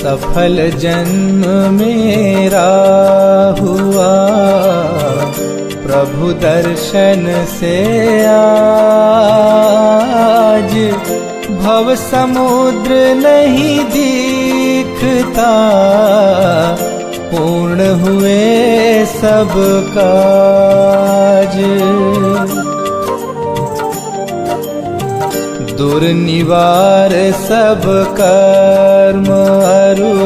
सफल जन्म मेरा हुआ, प्रभु दर्शन से आज भव समुद्र नहीं दिखता, पूर्ण हुए सब काज। दुर्निवार सब कर्म अरु,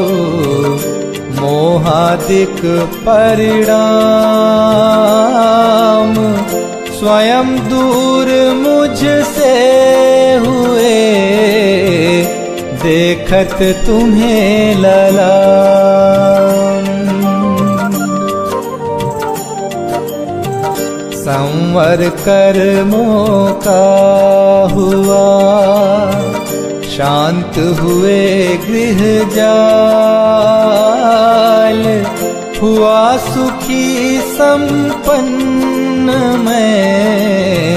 मोहादिक परिणाम, स्वयं दूर मुझसे हुए, देखत तुम्हें ललाम। संवर कर्मों का हुआ, शांत हुए गृह जाल, हुआ सुखी संपन्न मैं,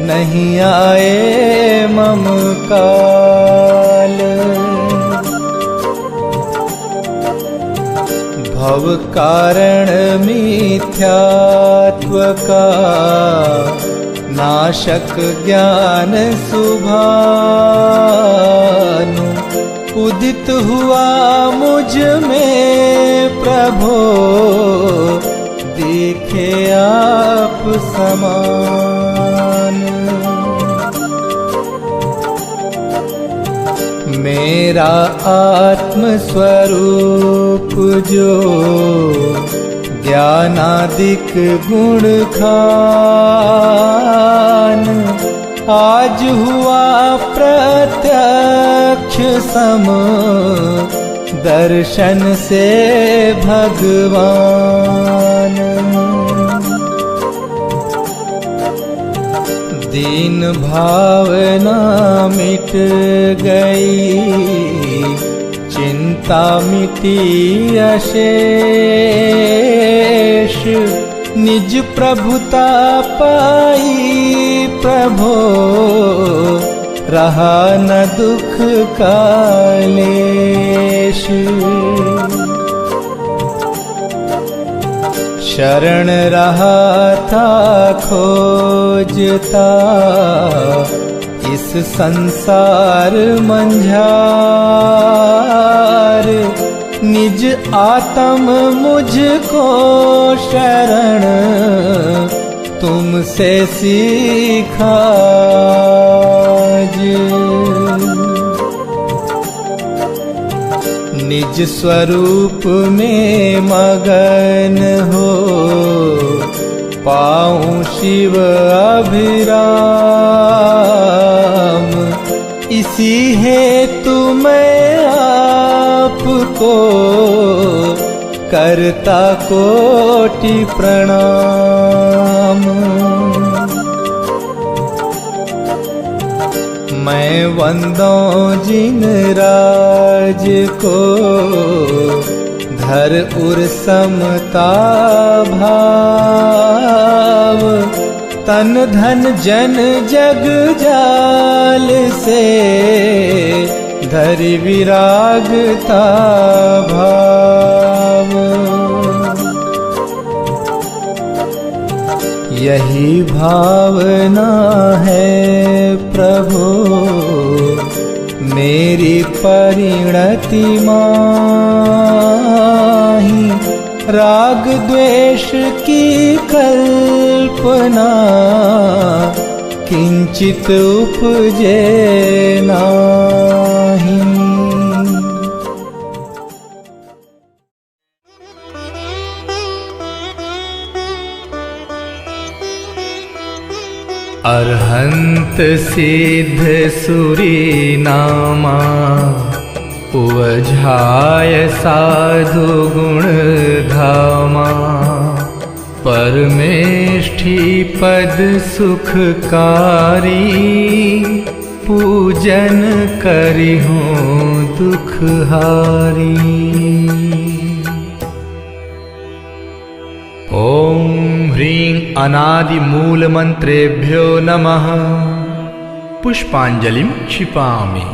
नहीं आए मम काल। भव कारण मिथ्यात्व का, नाशक ज्ञान सुभानु, उदित हुआ मुझ में प्रभो, दिखे आप समान। मेरा आत्म स्वरूप जो, ज्ञानादिक गुण खान, आज हुआ प्रत्यक्ष सम, दर्शन से भगवान। दीन भावना मिट गई, चिंता मिटी अशेष, निज प्रभुता पाई प्रभो, रहा न दुख कालेश। शरण रहा था खोजता, इस संसार मंझार, निज आत्म मुझको शरण, तुमसे सीखा निज स्वरूप में मगन हो, पाऊं शिव अभिराम, इसी हेतु मैं आपको करता कोटि प्रणाम। मैं वंदों जिन राज को, धर उर समता भाव, तन धन जन जग जाल से, धरि विरागता भाव। यही भावना है प्रभु मेरी परिणति माही, राग द्वेष की कल्पना किंचित उपजे नाही। अरहंत सिद्ध सुरी नामा, उवझाय साधु गुण धामा, परमेष्ठी पद सुखकारी, पूजन करिहूँ दुखहारी। ओम ह्रीं अनादि मूल मंत्रेभ्यो नमः। पुष्पांजलिं क्षिपामि।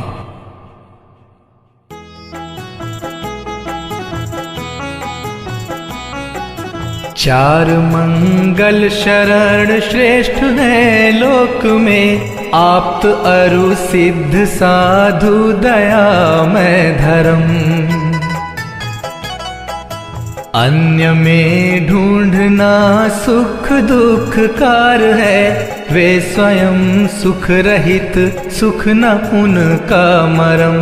चार मंगल शरण श्रेष्ठ है लोक में, आप्त अरु सिद्ध साधु दयामय धर्म। अन्य में ढूंढना सुख दुख कार है, वे स्वयं सुख रहित सुख न उनका मरम।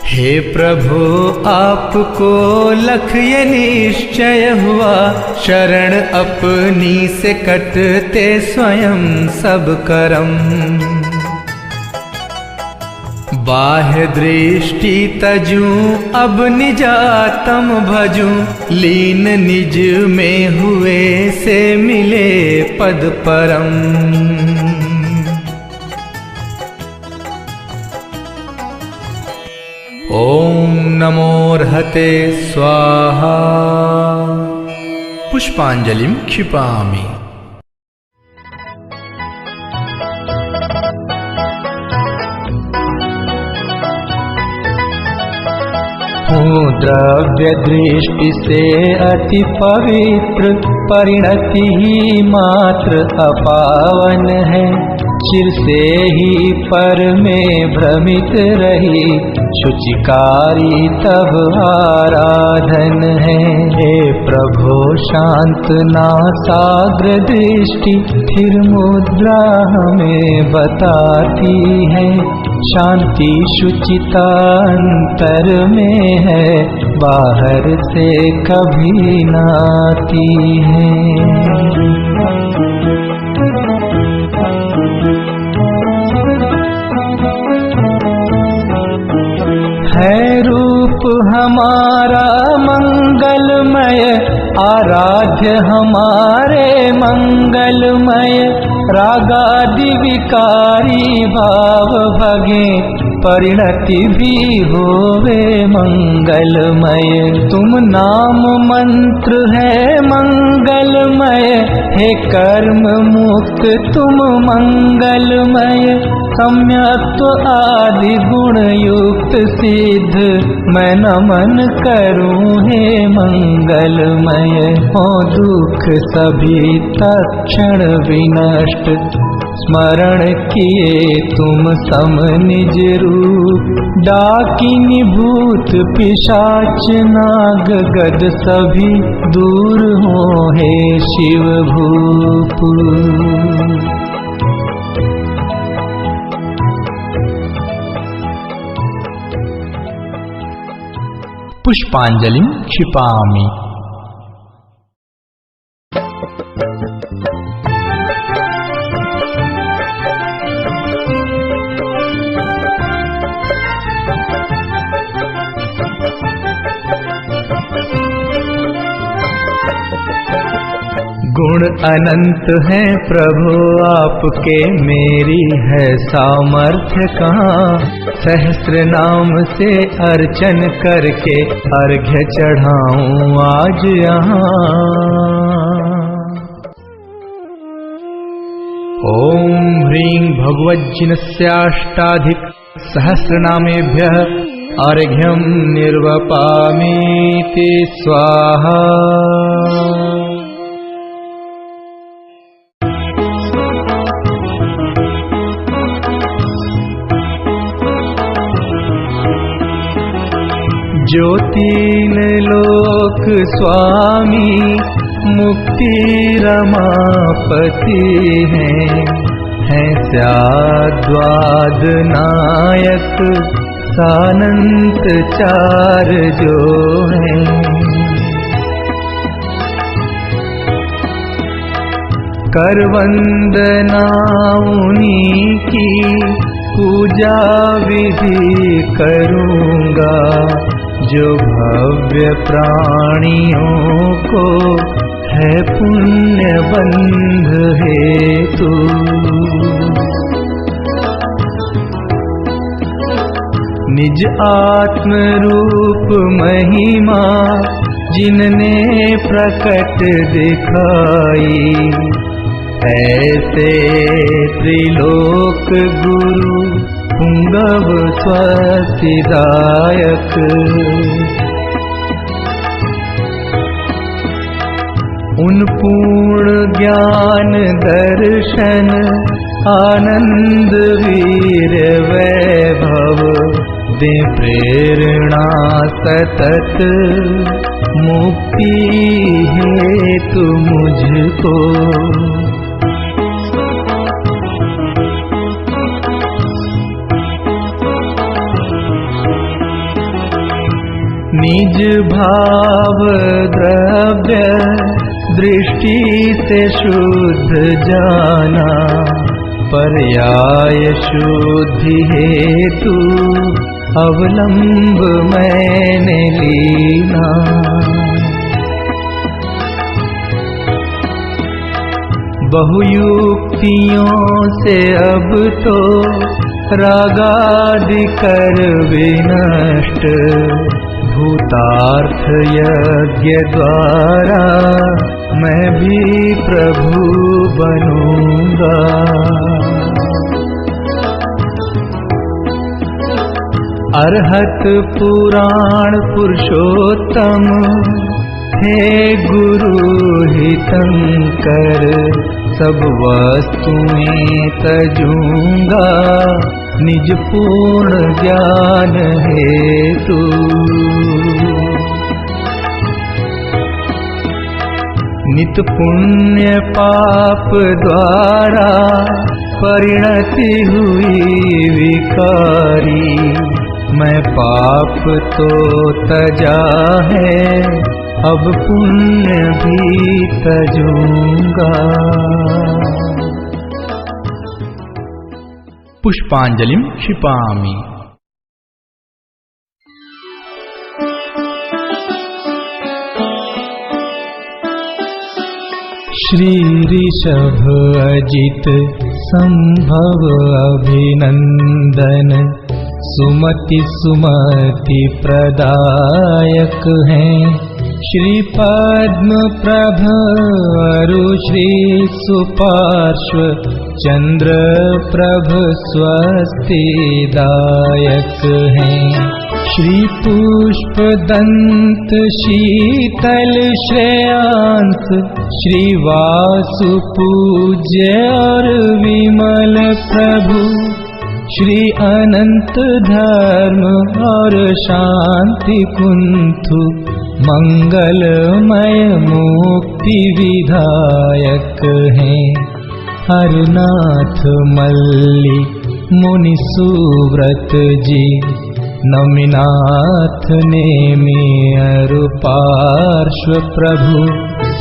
हे प्रभु आपको लख ये निश्चय हुआ, शरण अपनी से कटते स्वयं सब करम। बाह्य दृष्टि तजूं अब निजातम भजूं, लीन निज में हुए से मिले पद परम। ओम नमोर्हते स्वाहा। पुष्पांजलिं क्षिपामि। हूँ द्रव्य दृष्टि से अति पवित्र, परिणति ही मात्र अपावन है। चिर से ही पर में भ्रमित रही, शुचिकारी तब आराधन है। हे प्रभो शांत नासाग्र दृष्टि, स्थिर मुद्रा हमें बताती है। शांति शुचिता अंतर में है, बाहर से कभी नाती है। है रूप हमारा मंगलमय, आराध्य हमारे मंगलमय। रागादि विकारी भाव भगे, परिणति भी होवे मंगलमय। तुम नाम मंत्र है मंगलमय, हे कर्म मुक्त तुम मंगलमय। सम्यक्त्व आदि गुण युक्त सिद्ध, मैं नमन करूं हे मंगलमय। हो दुख सभी तत्क्षण विनष्ट, स्मरण किए तुम सम निज रूप। डाकिनी भूत पिशाच नाग गद सभी, दूर हो हे शिव भूप। पुष्पांजलिं क्षिपामि। गुण अनंत है प्रभु आपके, मेरी है सामर्थ्य कहाँ। सहस्र नाम से अर्चन करके अर्घ्य चढ़ाऊं आज यहाँ। ओम ह्रीं भगवज्जिनस्याष्टाधिक सहस्रनामेभ्यः अर्घ्यं निर्वपामीति स्वाहा। ज्योतिन लोक स्वामी मुक्ति रमापति हैं स्याद्वाद नायक सानंत चार जो हैं। कर वंदना उन्हीं की पूजा विधि करूँगा, जो भव्य प्राणियों को है पुण्य बंध हेतु। निज आत्म रूप महिमा जिनने प्रकट दिखाई, ऐसे त्रिलोक गुरु पुंगव स्वस्तिदायक। उन पूर्ण ज्ञान दर्शन आनंद वीर वैभव दे प्रेरणा सतत मुक्ति हेतु मुझको। निज भाव द्रव्य दृष्टि से शुद्ध जाना, पर्याय शुद्धि हेतु अवलंब मैंने लीना। बहुयुक्तियों से अब तो रागादि कर विनष्ट, भूतार्थ यज्ञ द्वारा मैं भी प्रभु बनूंगा। अरहत पुराण पुरुषोत्तम हे गुरु हितंकर, सब वस्तुएं तजूंगा निज पूर्ण ज्ञान हेतु। नित पुण्य पाप द्वारा परिणति हुई विकारी, मैं पाप तो तजा है अब पुण्य भी तजूंगा। पुष्पांजलिं क्षिपामि। श्री ऋषभ अजित संभव अभिनंदन, सुमति सुमति प्रदायक हैं। श्री पद्म प्रभ अरु श्री सुपार्श्व चंद्र प्रभ स्वस्तिदायक हैं। श्री पुष्प दंत शीतल श्रेयांस, श्री वासु पूज्य और विमल प्रभु, श्री अनंत धर्म और शांति कुंथु, मंगलमय मुक्ति विधायक हैं। हरनाथ मल्ली मुनि सुव्रत जी, नमिनाथ नेमि अरु पार्श्व प्रभु,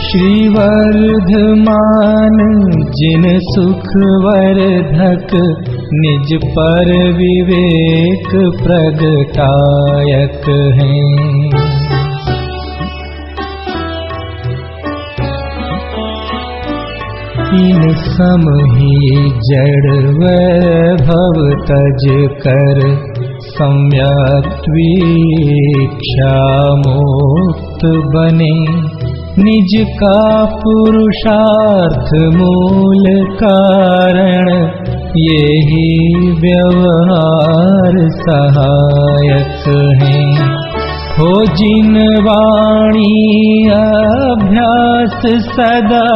श्री वर्धमान जिन सुख वर्धक, निज पर विवेक प्रगटायक हैं। इन सम ही जड़ वैभव तज कर, सम्यक वीक्षा मुक्त बने। निज का पुरुषार्थ मूल कारण, यही व्यवहार सहायक हैं। हो जिन वाणी अभ्यास सदा,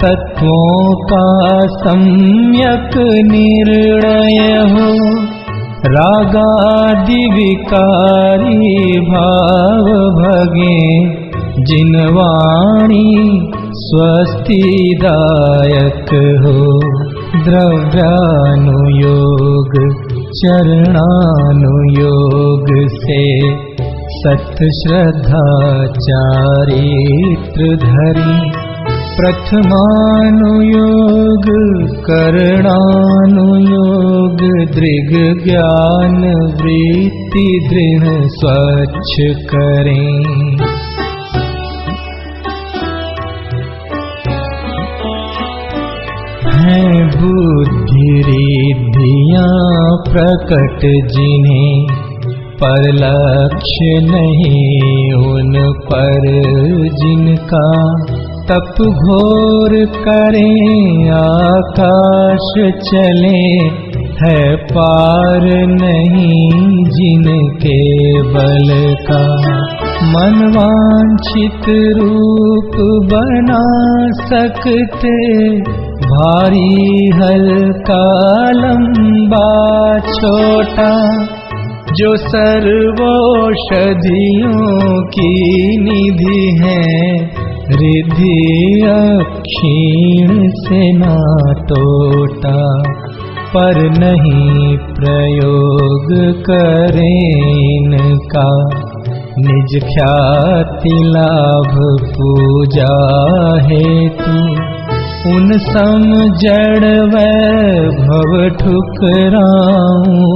तत्वों का सम्यक निर्णय हो। रागादि विकारी भाव भगे, जिन वाणी स्वस्तिदायक हो। द्रव्यानुयोग चरणानुयोग से, सत श्रद्धा चारित्र धरी। प्रथमानुयोग करणानुयोग, दृग ज्ञान वृत्ति दृढ़ स्वच्छ करें। हैं बुद्धि रिद्धियाँ प्रकट जिन्हें, पर लक्ष्य नहीं उन पर जिनका। तप घोर करें आकाश चले, है पार नहीं जिनके बल का। मनवांछित रूप बना सकते, भारी हल्का लंबा छोटा, जो सर्वौषधियों की निधि है, रिद्धि अक्षीण से ना टोटा। पर नहीं प्रयोग करें इनका, निज ख्याति लाभ पूजा हेतु। उन सम जड़ वैभव ठुकराऊं,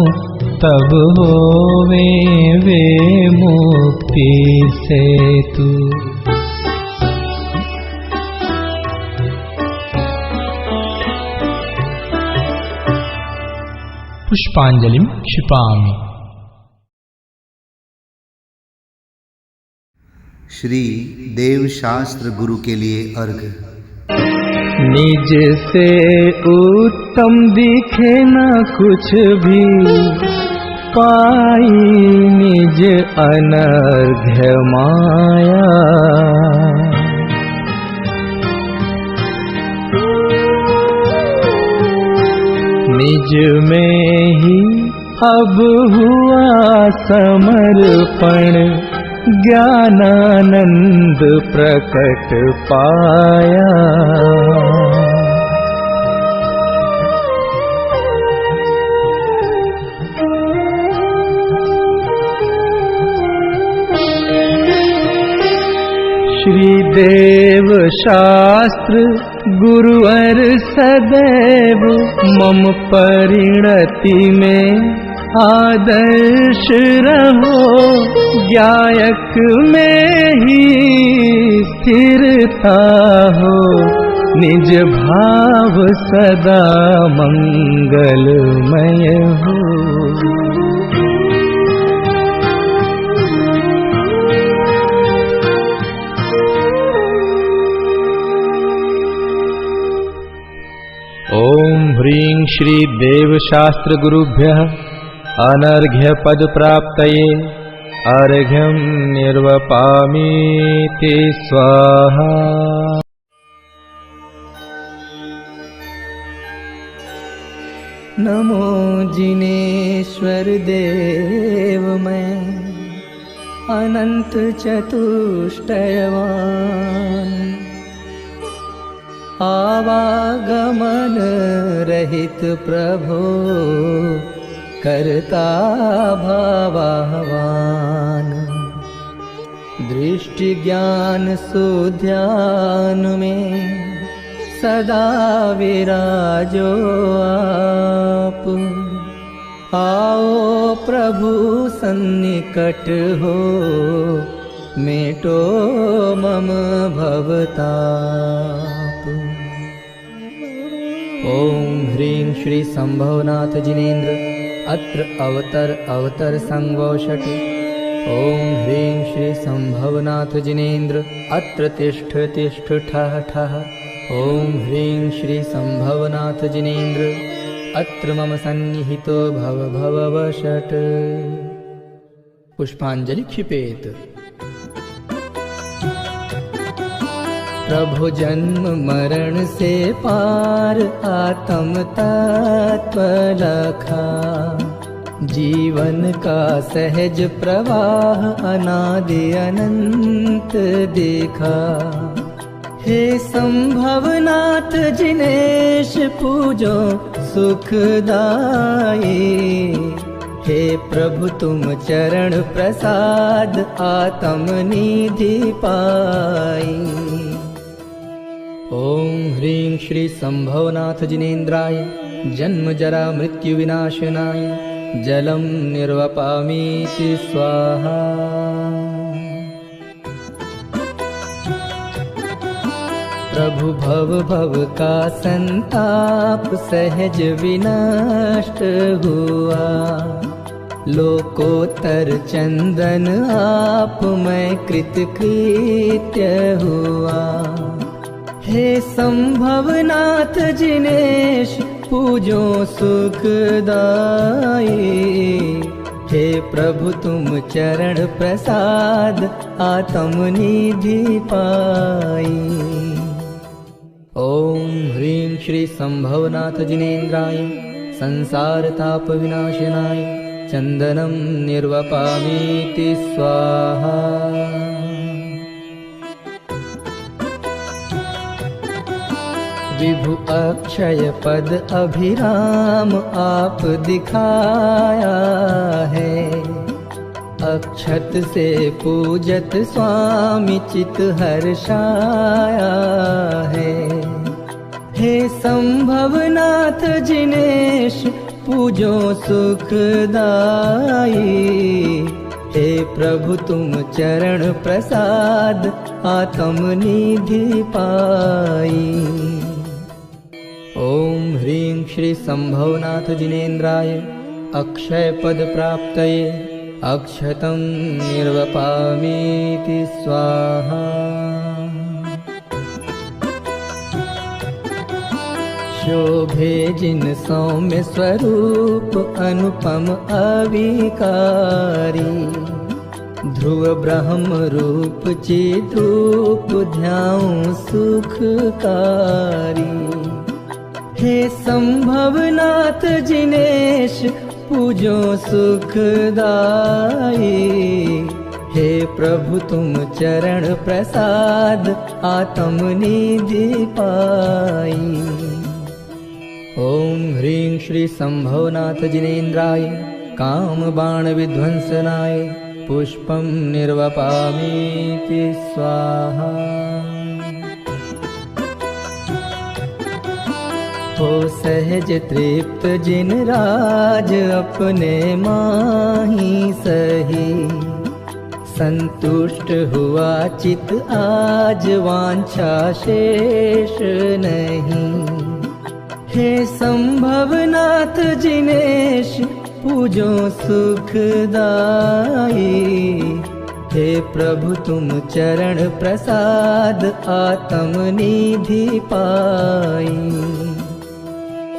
तब होवे वे मुक्ति सेतु। पुष्पांजलिं क्षिपामि। श्री देवशास्त्र गुरु के लिए अर्घ। निज से उत्तम दिखे न कुछ भी, पाई निज अनर्घ्य माया। निज में ही अब हुआ समर्पण, ज्ञानानंद प्रकट पाया। श्री देव शास्त्र गुरुवर सदैव, मम परिणति में आदर्श रहो। ज्ञायक में ही स्थिरता हो, निज भाव सदा मंगलमय हो। ओम ह्रीं श्री देवशास्त्र गुरुभ्यः अनर्घ्य पद प्राप्तये अर्घ्यं निर्वपामीति स्वाहा। नमो जिनेश्वर देव मैं अनंत चतुष्टयवान, आवागमन रहित प्रभो करता भावावान। दृष्टि ज्ञान सुध्यान में सदा विराजो आप। आओ प्रभु सन्निकट हो, मेटो मम भवताप। ओम ह्रीं श्री संभवनाथ जिनेन्द्र अत्र अवतर संवोषट। ओम ह्रीं श्री संभवनाथ जिनेन्द्र अत्र तिष्ठ तिष्ठ ठः ठः। ओम ह्रीं श्री संभवनाथ जिनेन्द्र अत्र मम सन्निहितो भव भव वषट्। पुष्पांजलि क्षिपेत। प्रभु जन्म मरण से पार आत्म तत्व लखा। जीवन का सहज प्रवाह अनादि अनंत देखा। हे संभवनाथ जिनेश पूजो सुखदाई। हे प्रभु तुम चरण प्रसाद आत्म निधि पाई। ओम ह्रीं श्री संभवनाथ जिनेन्द्राय जन्म जरा मृत्यु विनाशनाय जलम निर्वपामीति स्वाहा। प्रभु भव भव का संताप सहज विनष्ट हुआ। लोकोत्तर चंदन आप मैं कृतकृत्य हुआ। हे संभवनाथ जिनेश पूजो सुखदाई। हे प्रभु तुम चरण प्रसाद आत्म निधि पाई। ओम ह्रीं श्री संभवनाथ जिनेन्द्राय संसार ताप विनाशनाय चंदनं निर्वपामीति स्वाहा। विभु अक्षय पद अभिराम आप दिखाया है। अक्षत से पूजत स्वामी चित हर्षाया है। हे संभवनाथ जिनेश पूजो सुखदाई। हे प्रभु तुम चरण प्रसाद आत्म निधि पाई। ओम ह्रीं श्री संभवनाथ जिनेन्द्राय अक्षय पद प्राप्तये अक्षतं निर्वपामीति स्वाहा। शोभे जिन सौम्य स्वरूप अनुपम अविकारी। ध्रुव ब्रह्म रूप चिद्रूप ध्याऊं सुखकारी। हे संभवनाथ जिनेश पूजो सुखदाई। हे प्रभु तुम चरण प्रसाद आत्म निधि पाई। ओम ह्रीं श्री संभवनाथ जिनेन्द्राय काम बाण विध्वंसनाय पुष्पं निर्वपामीति स्वाहा। हो सहज तृप्त जिन राज अपने माही सही। संतुष्ट हुआ चित आज वांछा शेष नहीं। हे संभवनाथ जिनेश पूजो सुखदाई। हे प्रभु तुम चरण प्रसाद आत्म निधि पाई।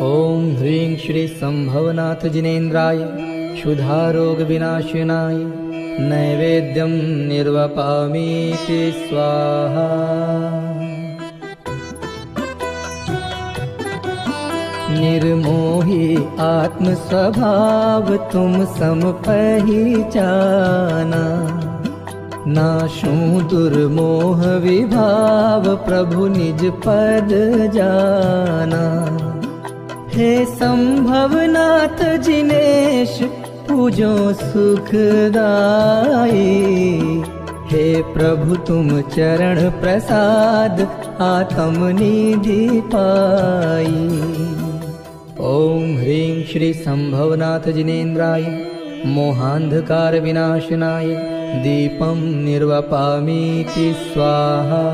ओम ह्रीं श्री संभवनाथ जिनेन्द्राय क्षुधारोग विनाशनाय नैवेद्यं निर्वपामीति स्वाहा। निर्मोही आत्म स्वभाव तुम सम पहचाना। नाशूं दुर्मोह विभाव प्रभु निज पद जाना। हे संभवनाथ जिनेश पूजो सुखदाई। हे प्रभु तुम चरण प्रसाद आत्म निधि पाई। ओम ह्रीं श्री संभवनाथ जिनेन्द्राय मोहांधकार विनाशनाय दीपं निर्वपामीति स्वाहा।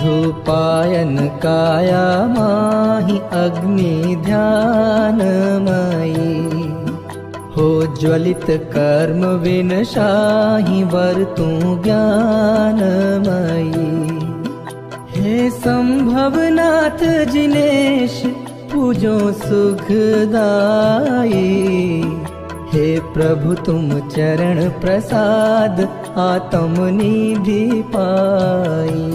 धूपायन काया माहि अग्नि ध्यानमयी। हो ज्वलित कर्म विनशाहि वरतु ज्ञानमयी। हे संभवनाथ जिनेश पूजो सुखदाई। हे प्रभु तुम चरण प्रसाद आत्म निधि पाई।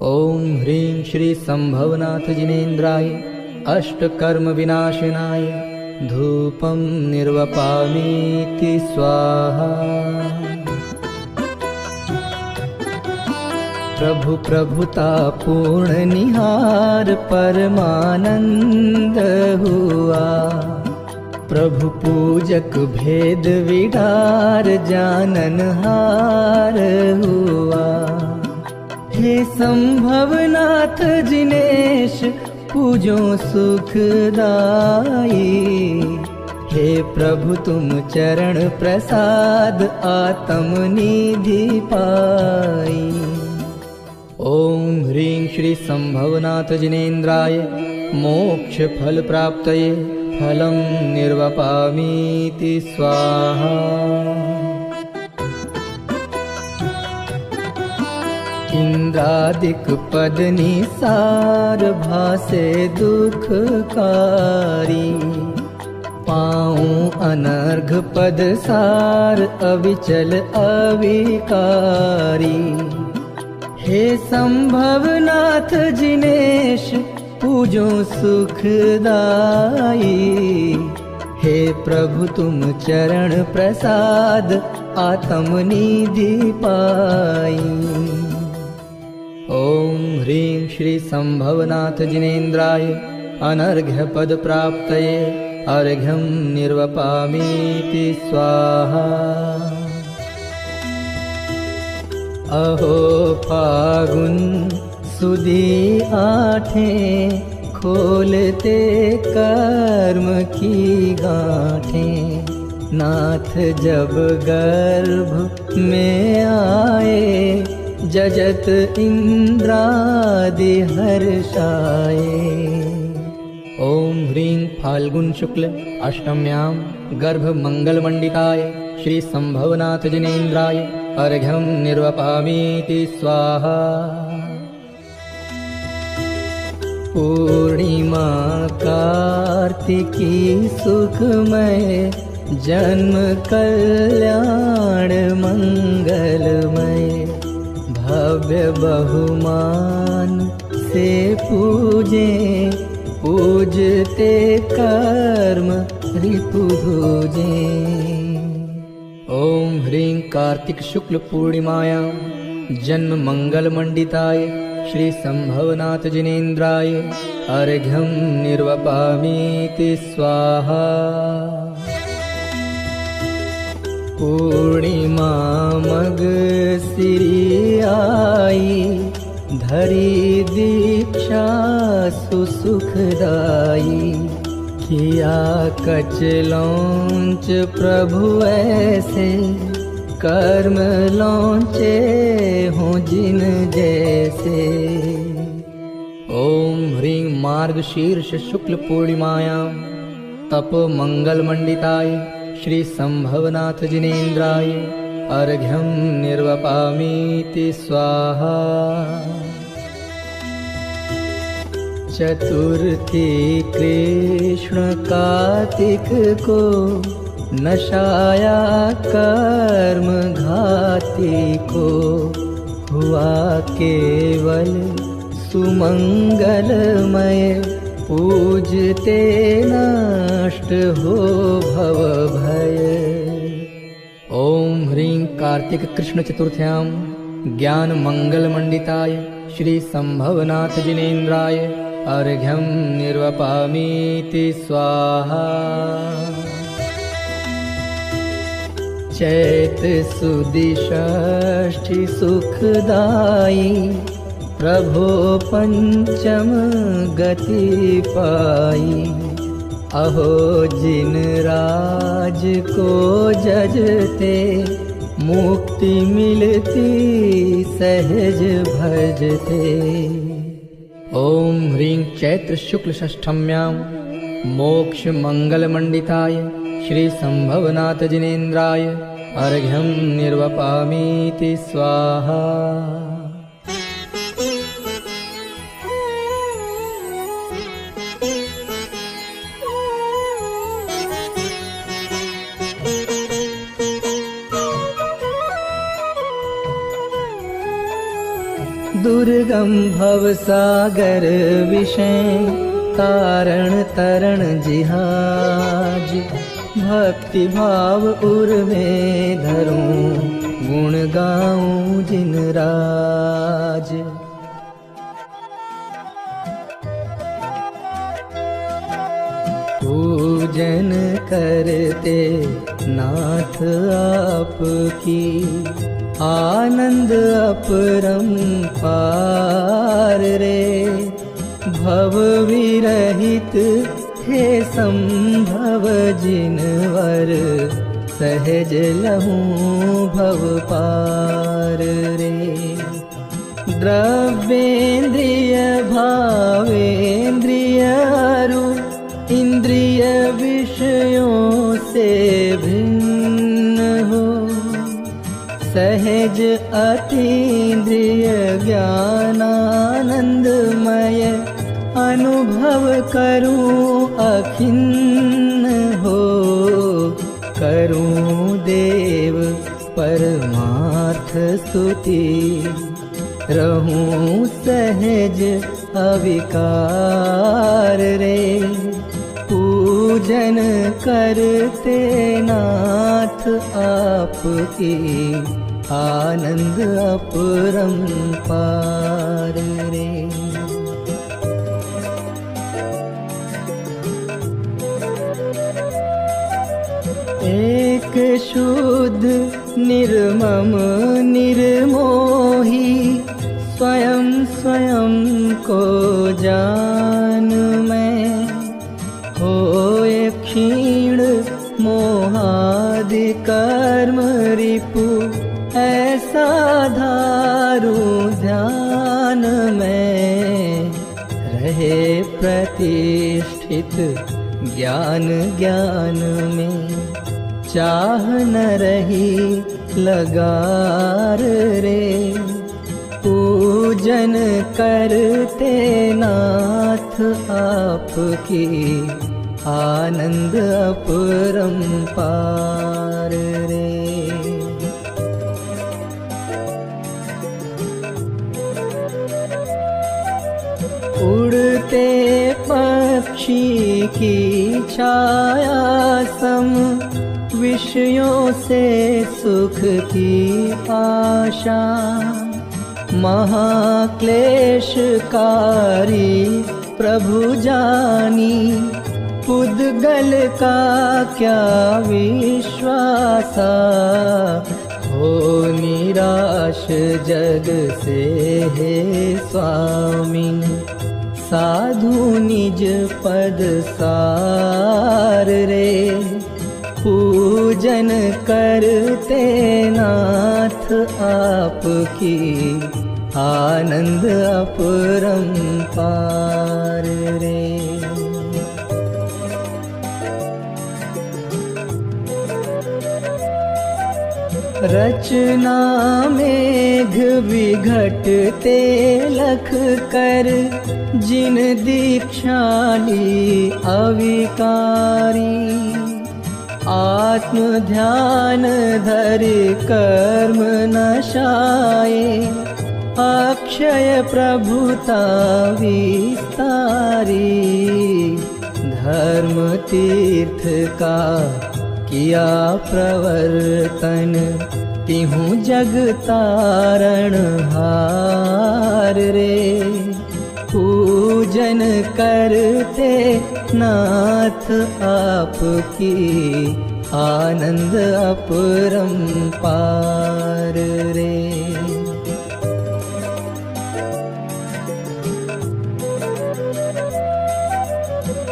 ओम ह्रीं श्री संभवनाथ जिनेन्द्राय अष्टकर्म विनाशनाय धूपं निर्वपामीति स्वाहा। प्रभु प्रभुता पूर्ण निहार परमानंद हुआ। प्रभु पूजक भेद विडार जाननहार हुआ। हे संभवनाथ जिनेश पूजो सुखदाई। हे प्रभु तुम चरण प्रसाद आत्म निधि पाई। ओम ह्रीं श्री संभवनाथ जिनेन्द्राय मोक्ष फल प्राप्तये फलं निर्वपामीति स्वाहा। इंद्रादिक पद निसार भासे दुखकारी। पाऊं अनर्घ पद सार अविचल अविकारी। हे संभवनाथ जिनेश पूजो सुखदाई। हे प्रभु तुम चरण प्रसाद आत्म निधि पाई। ओम ह्रीं श्री संभवनाथ जिनेन्द्राय अनर्घ्य पद प्राप्तये अर्घ्यं निर्वपामीति स्वाहा। अहो फागुन सुदी आठें खोलते कर्म की गांठें। नाथ जब गर्भ में आए जजत इंद्रादि हर्षाए। ओम ह्रीं फाल्गुन शुक्ल अष्टम्यां गर्भ मंगल मंडिताय श्री संभवनाथ जिनेन्द्राय अर्घ्यं निर्वपामीति स्वाहा। पूर्णिमा कार्तिकी सुखमय जन्म कल्याण मंगलमय। भव्य बहुमान से पूजे पूजते कर्म रिपु भूजे। ओम ह्रीं कार्तिक शुक्ल पूर्णिमायां जन्म मंगल मंडिताय श्री संभवनाथ जिनेन्द्राय अर्घ्यं निर्वपामीति स्वाहा। पूर्णिमा मग सिरी आई धरी दीक्षा सुसुखदाई। किया कचलौंच प्रभु ऐसे कर्म लौंचे हों जिन जैसे। ओम ह्रीं मार्गशीर्ष शुक्ल पूर्णिमायां तप मंगल मंडिताय श्री संभवनाथ जिनेन्द्राय अर्घ्यं निर्वपामीति स्वाहा। चतुर्थी कृष्ण कार्तिक को नशाया कर्म घाती को। हुआ केवल सुमंगलमय पूजते नष्ट हो भव भय। ओम ह्रीं कार्तिक कृष्ण चतुर्थ्यां ज्ञान मंगल मंडिताय श्री संभवनाथ जिनेन्द्राय अर्घ्यं निर्वपामीति स्वाहा। चैत सुदी षष्ठी सुखदाई प्रभो पंचम गति पाई। अहो जिन राज को जजते मुक्ति मिलती सहज भजते। ओम ह्रीं चैत्र शुक्ल षष्ठम्यां मोक्ष मंगल मंडिताय श्री संभवनाथ जिनेन्द्राय अर्घ्यं निर्वपामीति स्वाहा। दुर्गम भवसागर विषय तारण तरण जिहाज। भक्ति भाव उर में धरूं गुण गाऊं जिन राज। पूजन करते नाथ आपकी आनंद अपरंपार रे। भव विरहित हे संभव जिनवर सहज लहूं भव पार रे। द्रव्येन्द्रिय भावेन्द्रिय अरु इंद्रिय विषयों से भिन्न हो। सहज अतीन्द्रिय ज्ञानानंदमय अनुभव करूं अखिन्न हो, करूं देव परमार्थ स्तुति, रहूं सहज अविकार रे। पूजन करते नाथ आपकी, आनंद अपरंपार रे। एक शुद्ध निर्मम निर्मोही, स्वयं स्वयं को जान मैं, होए क्षीण मोहादि कर्म रिपु, ऐसा धारू ध्यान में, रहे प्रतिष्ठित ज्ञान ज्ञान में, चाह न रही लगार रे। पूजन करते नाथ आपकी, आनंद अपरंपार रे। उड़ते पक्षी की छाया सम, विषयों से सुख की आशा, महाक्लेशकारी प्रभु जानी, पुद्गल का क्या विश्वासा, हो निराश जग से हे स्वामी, साधु निज पद सार रे। पूजन करते नाथ आपकी, आनंद अपरंपार रे। रचना मेघ विघटते लख कर, जिन दीक्षा ली अविकारी, आत्म ध्यान धर कर्म नशाए, अक्षय प्रभुता विस्तारी, धर्म तीर्थ का किया प्रवर्तन, तिहूँ जग तारण हार रे। पूजन करते नाथ आपकी, आनंद अपरंपार रे।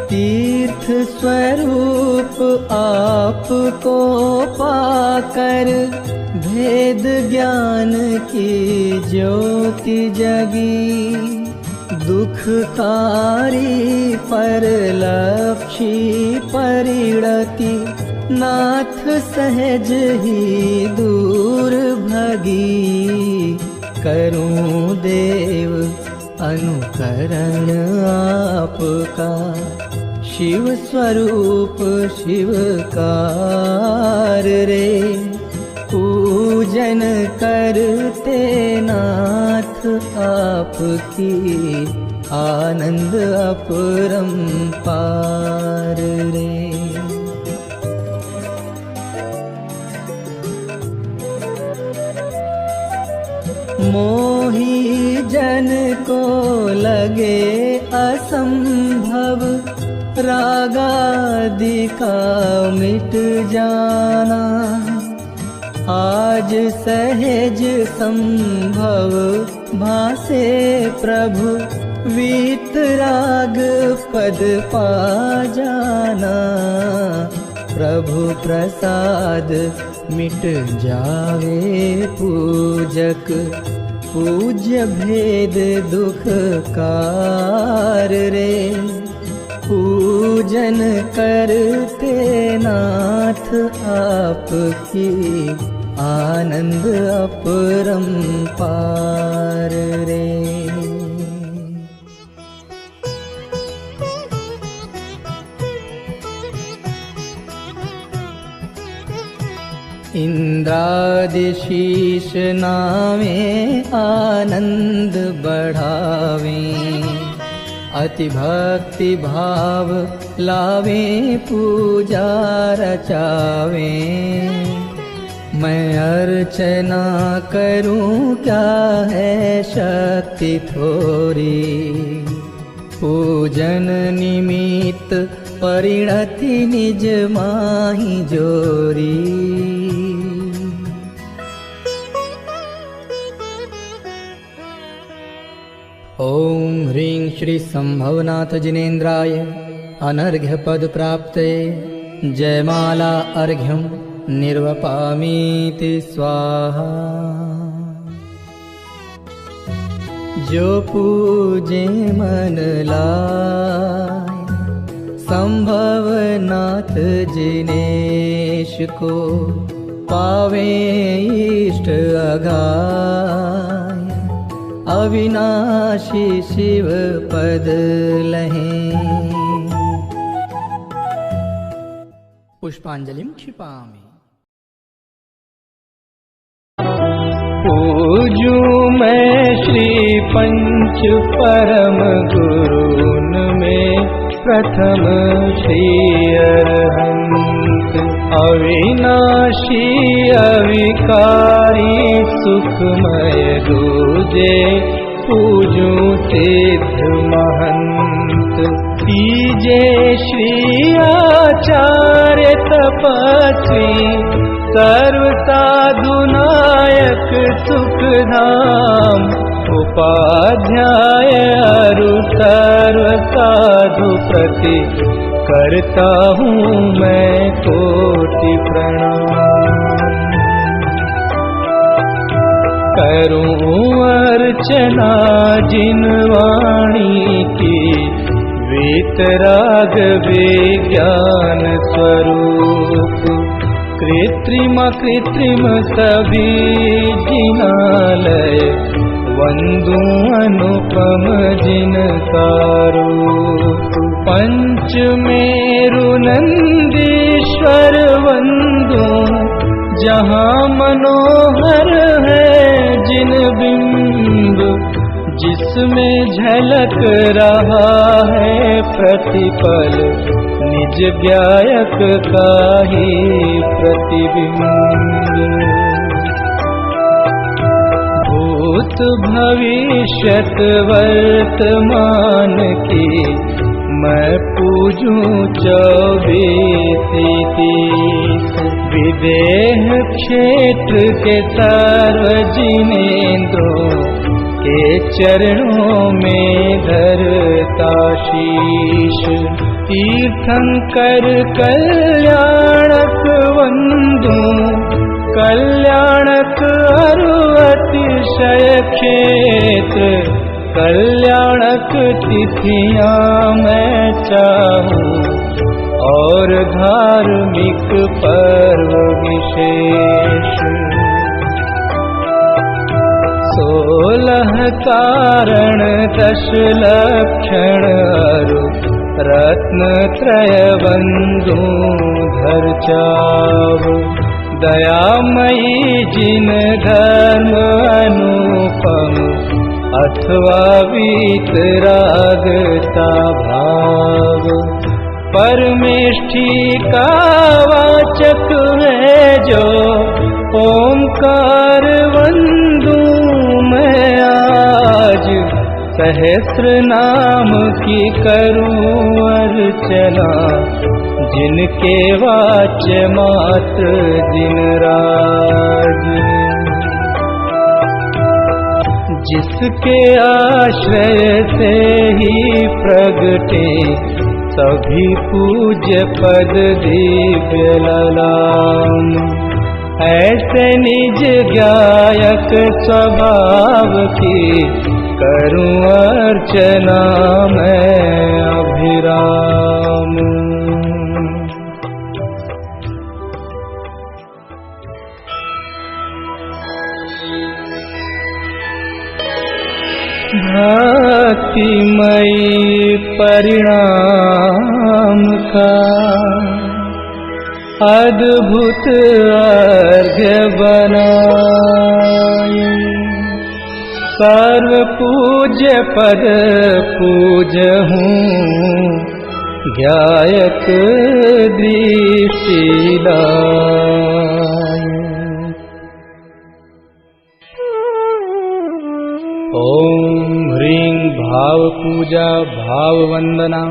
तीर्थ स्वरूप आपको पाकर, भेद ज्ञान की ज्योति जगी, दुखकारी परलक्षी परिणति, नाथ सहज ही दूर भगी। करूं देव अनुकरण आपका, शिव स्वरूप शिवकार रे। पूजन करते नाथ आपकी, आनंद अपरंपार रे। मोही जन को लगे असंभव, रागादि का मिट जाना, आज सहज संभव भासे प्रभु, वीतराग पद पा जाना। प्रभु प्रसाद मिट जावे पूजक, पूज्य भेद दुख कार रे। पूजन करते नाथ आपकी, आनंद अपरंपार रे। इंद्रादि शीश नावे आनंद बढ़ावे, अति भक्ति भाव लावे पूजा रचावे। मैं अर्चना करूं क्या है शक्ति थोरी, पूजन निमित्त परिणति निज माही जोरी। ओम ह्रीं श्री संभवनाथ जिनेन्द्राय अनर्घ्य पद प्राप्ते, जयमाला अर्घ्यम निर्वपामीति स्वाहा। जो पूजे मन लाय संभवनाथ जिनेश को, पावे इष्ट अगाय अविनाशी शिव पद लहें। पुष्पांजलिं क्षिपामि। पूजू मैं श्री पंच परम गुरुन में प्रथम श्री अरहंत, अविनाशी अविकारी सुखमय दूजे पूजू सिद्ध महंत। तीजे श्री आचार्य तपस्वी सर्व साधु नायक सुखधाम, उपाध्याय अरु सर्व साधु प्रति करता हूँ मैं कोटि प्रणाम। करूँ अर्चना जिन वाणी की, वीतराग विज्ञान स्वरूप। कृत्रिम कृत्रिम सभी जिनालय, वंदू अनुपम जिनका रूप। पंच मेरु नंदीश्वर वंदू, जहाँ मनोहर है जिन बिंब। जिसमें झलक रहा है प्रतिपल, निज गायक का ही प्रतिबिंब। भूत भविष्यत वर्तमान की, मैं पूजूं 24-30। विदेह क्षेत्र के सर्व जिनेंद्रों के चरणों में धरता शीश। तीर्थंकर कल्याणक वंदू, कल्याणक अतिशय क्षेत्र। कल्याणक तिथियां मैं चाहूं, और धार्मिक पर्व विशेष। 16 कारण 10 लक्षण अरु, रत्नत्रय बंधु धर चाव। दयामयी जिन धर्म अनुपम, अथवा वीतरागता भाव। परमेष्ठी का वाचक है जो, ओंकार वंदू मैं आज। सहस्र नाम की करूं अर्चना, जिनके वाच्य मात्र दिन राज। जिसके आश्रय से ही प्रगटे, सभी पूज्य पद दिव्य ललाम। ऐसे निज गायक स्वभाव की, करूं अर्चना मैं अभिराम। भक्तिमयी परिणाम का अद्भुत अर्घ्य बनाए। सर्व पूज्य पद पूजहूँ ज्ञायक दृष्टि लाए। ओम ह्रीं भाव पूजा भाव वंदना,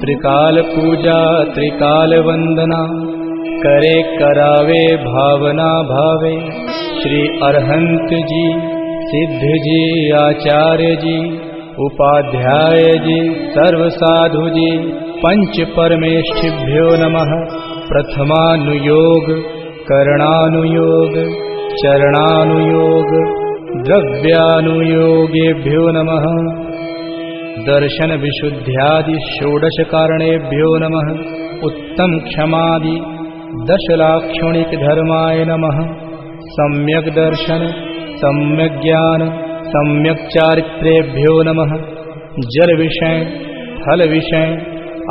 त्रिकाल पूजा त्रिकाल वंदना, करे करावे भावना भावे। श्री अरहंत जी, सिद्ध जी, आचार्य जी, उपाध्याय जी, सर्व साधु जी, पंच परमेष्ठिभ्यो नमः। प्रथमानुयोग, करणानुयोग, चरणानुयोग, द्रव्यानुयोगेभ्यो नमः। दर्शन विशुद्ध्यादि षोडश कारणेभ्यो नमः। उत्तम क्षमादि दशलाक्षणिक धर्माय नमः। सम्यक दर्शन, सम्यक ज्ञान, सम्यक चारित्रेभ्यो नमः। जल विषय, थल विषय,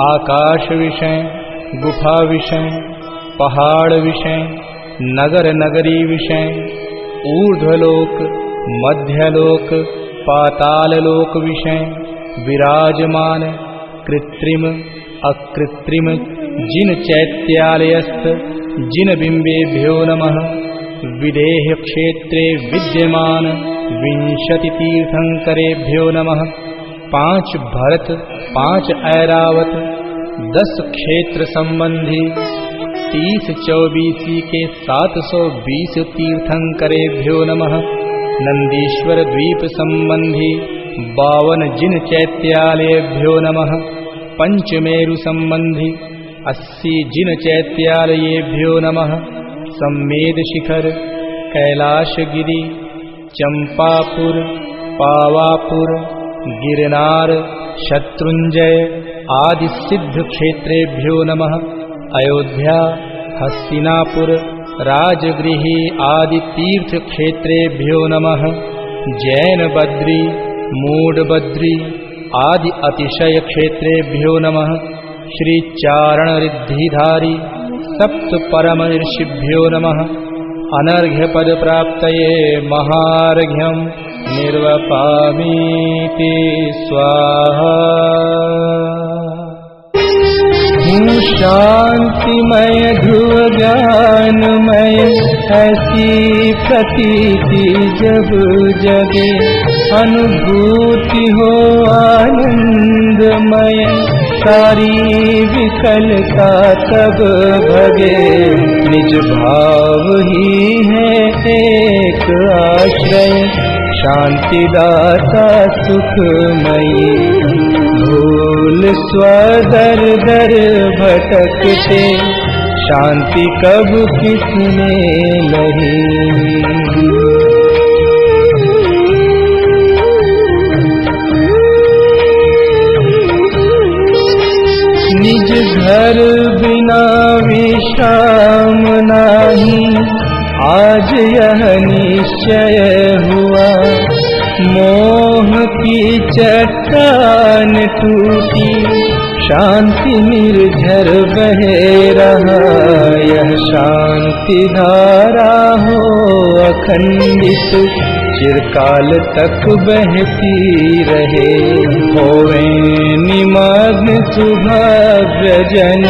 आकाश विषय, गुफा विषय, पहाड़ विषय, नगर नगरी विषय, ऊर्ध्वलोक, मध्यलोक, पाताललोक विषय, विराजमान कृत्रिम अकृत्रिम जिन चैत्यालयस्थ जिन बिंबेभ्यो नमः। विदेह क्षेत्रे विद्यमान विंशति तीर्थंकरेभ्यो नमः। 5 भरत 5 ऐरावत 10 क्षेत्र संबंधी 30 चौबीसी के 720 तीर्थंकरेभ्यो नमः। नंदीश्वर द्वीप संबंधी 52 जिन चैत्यालयेभ्यो नमः। पंचमेरु संबंधी 80 जिन चैत्यालयेभ्यो नमः। सम्मेद शिखर, कैलाशगिरी, चंपापुर, पावापुर, गिरनार, शत्रुंजय आदि सिद्ध क्षेत्रेभ्यो नमः। अयोध्या, हस्तिनापुर, राजगृही आदि तीर्थ क्षेत्रेभ्यो नमः। जैन बद्री, मूड बद्री आदि अतिशय क्षेत्रेभ्यो नमः। श्री चारण रिद्धिधारी सप्त परम ऋषिभ्यो नमः। अनर्घ्य पद प्राप्तये महार्घ्यं निर्वपामीति स्वाहा। हूँ शांतिमय ध्रुव ज्ञानमय, ऐसी प्रतीति जब जगे। अनुभूति हो आनंदमय, सारी विकलता तब भगे। निज भाव ही है एक आश्रय, शांतिदाता सुखमयी। भूल स्वदर दर भटकते, शांति कब किसने लही। निज घर बिना विश्राम नाही, आज यह निश्चय हुआ। मोह की चट्टान टूटी, शांति निर्झर बहे रहा। यह शांति धारा हो अखंडित, चिरकाल तक बहती रहे। होवे निमग्न सुभव्य जन,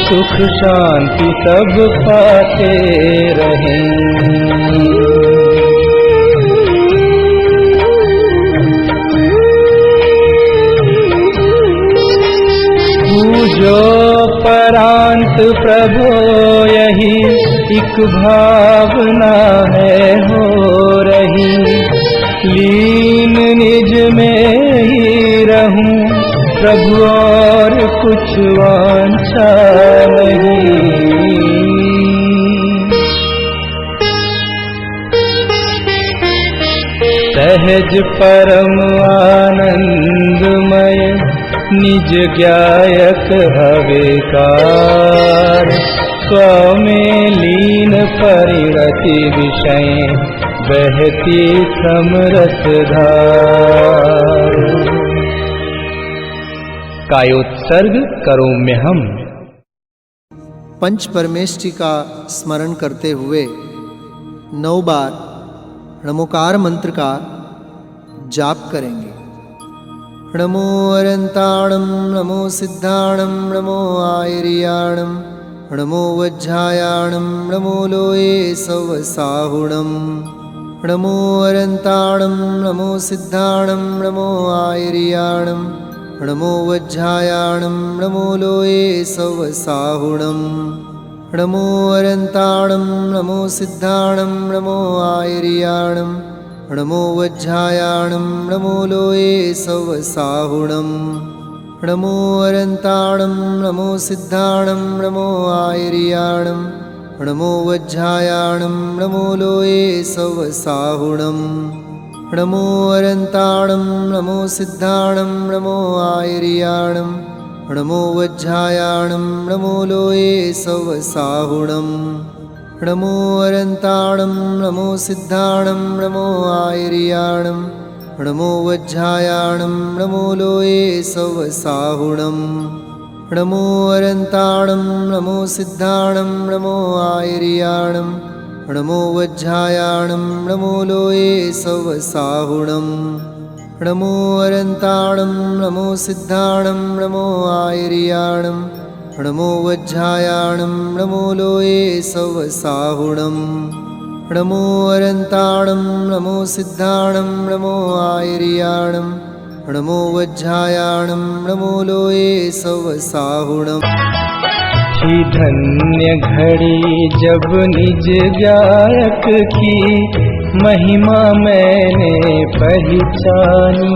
सुख शांति सब पाते रहे। जो परांत प्रभो यही एक भावना है हो रही। लीन निज में ही रहूं प्रभु, और कुछ वांछा नहीं। सहज परम आनंदमय, निज ज्ञायक हवेकार। स्व में लीन परिणति विषय, बहती समरस धार। कायोत्सर्ग करोम्य हम। पंच परमेष्टि का स्मरण करते हुए 9 बार नमोकार मंत्र का जाप करेंगे। नमो अरंताणं नमो सिद्धाणं नमो आयर्याणं नमो वज्रायाणं नमो लोये सवसाहुणं। नमो अरंताणं नमो सिद्धाणं नमो आयर्याणं नमो वज्रायाणं नमो लोये सवसाहुणं। नमो अरंताणं नमो सिद्धाणं नमो आयर्याणं नमो वज्रायाणं नमो लोये सवसाहुणं। नमो अरंताणं नमो सिद्धाणं नमो आयर्याणं नमो वज्रायाणं नमो लोये सवसाहुणं। नमो अरंताणं नमो सिद्धाणं नमो आयर्याणं नमो वज्रायाणं नमो लोये सवसाहुणं। नमो अरंताणं नमो सिद्धाणं नमो आयर्याणं नमो वज्रायाणं नमो लोये सवसाहुणं। नमो अरंताणं नमो सिद्धाणं नमो आयर्याणं नमो वज्रायाणं नमो लोये सवसाहुणं। नमो अरंताणं नमो सिद्धाणं नमो आयर्याणं नमो वज्रायाणं नमो लोये सवसाहुणं। नमो अरंताणं नमो सिद्धाणं नमो आयर्याणं नमो वज्रायाणं नमो लोये सवसाहुणं। थी धन्य घड़ी जब निज गायक की महिमा मैंने पहचानी।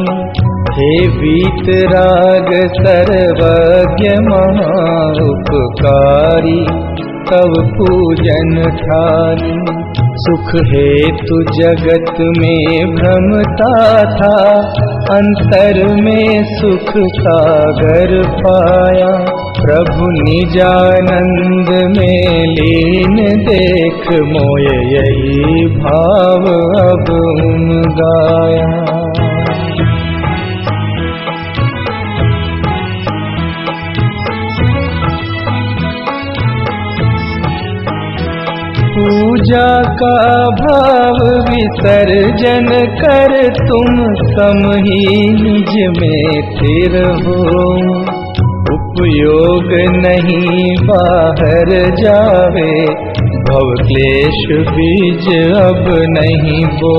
हे वीतराग सर्वज्ञ महाउपकारी तव पूजन ठानी। सुख हेतु जगत में भ्रमता था, अंतर में सुख सागर पाया। प्रभु निजानंद में लीन देख मोय यही भाव अब गाया। पूजा का भाव विसर्जन कर तुम सम ही निज में स्थिर हो। उपयोग नहीं बाहर जावे, भव क्लेश बीज अब नहीं बो।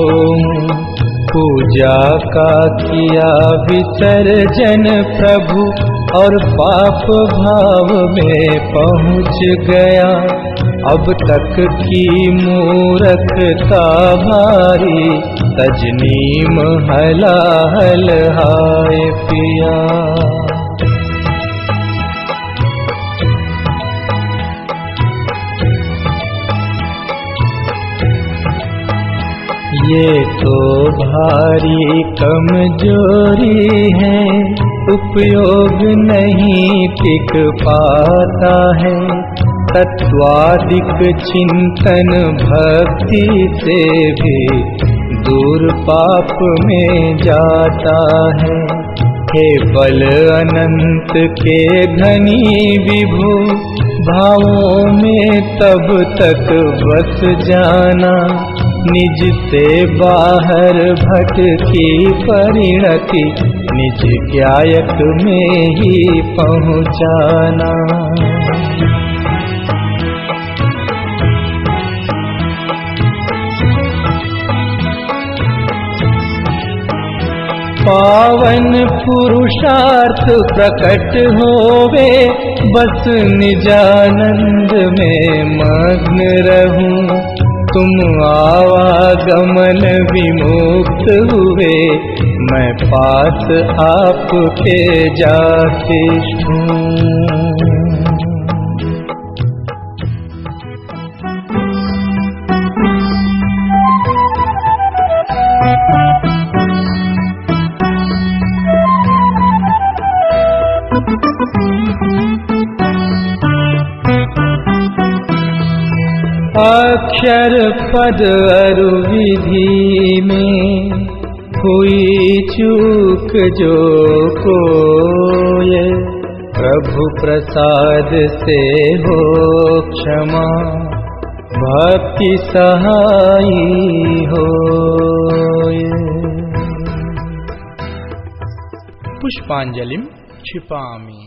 पूजा का किया विसर्जन प्रभु और पाप भाव में पहुँच गया। अब तक की मूर्खता भारी, तजनीम हलाहल हाय पिया। ये तो भारी कमजोरी है, उपयोग नहीं टिक पाता है। तत्वादिक चिंतन भक्ति से भी दूर पाप में जाता है। हे बल अनंत के धनी विभु, भावों में तब तक बस जाना। निज से बाहर भटकी परिणति, निज ज्ञायक में ही पहुँचाना। पावन पुरुषार्थ प्रकट होवे, बस निजानंद में मग्न रहूं। तुम आवागमन विमुक्त हुए, मैं पास आपके जाके हूँ। अक्षर पद अरु विधि में हुई चूक जो कोय, प्रभु प्रसाद से हो क्षमा, भक्ति सहाई होय। पुष्पांजलिं क्षिपामि।